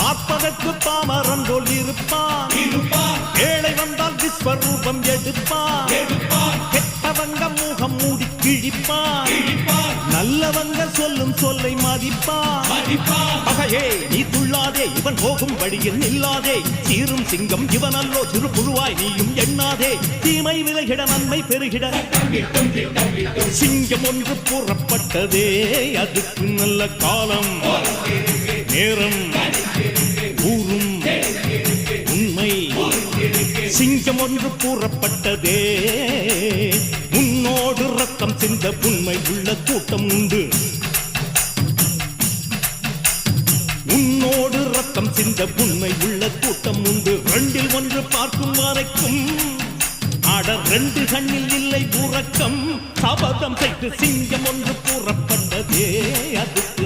பார்ப்பதற்கு பாமரன் போல் இருப்பான், ஏழை வந்தால் விஸ்வரூபம் எடுப்பான், கெட்டவங்க முகம் மூடி கிழிப்பான், நல்லவங்க சொல்லும் சொல்லை மதிப்பான். பகையே நீ துள்ளாதே, இவன் போகும் வழியில் நில்லாதே, சீரும் சிங்கம் இவன் அல்லோ, சிறு புழுவாய் நீயும் எண்ணாதே, தீமை விலகிட நன்மை பெருகிட சிங்கம் ஒன்று கூறப்பட்டதே, அதுக்கு நல்ல காலம் நேரம் ஊரும் உண்மை. சிங்கம் ஒன்று கூறப்பட்டதே, உன்னோடு ரத்தம் சிந்த உண்மை உள்ள கூட்டம் உண்டு, உன்னோடு ரத்தம் சிந்த உண்மை உள்ள கூட்டம் உண்டு. ரெண்டில் ஒன்று பார்க்கும் வரைக்கும் ஆட ரெண்டு கண்ணில் இல்லை உறக்கம், சபதம் செய்து சிங்கம் ஒன்று கூறப்பட்டதே, அதுக்கு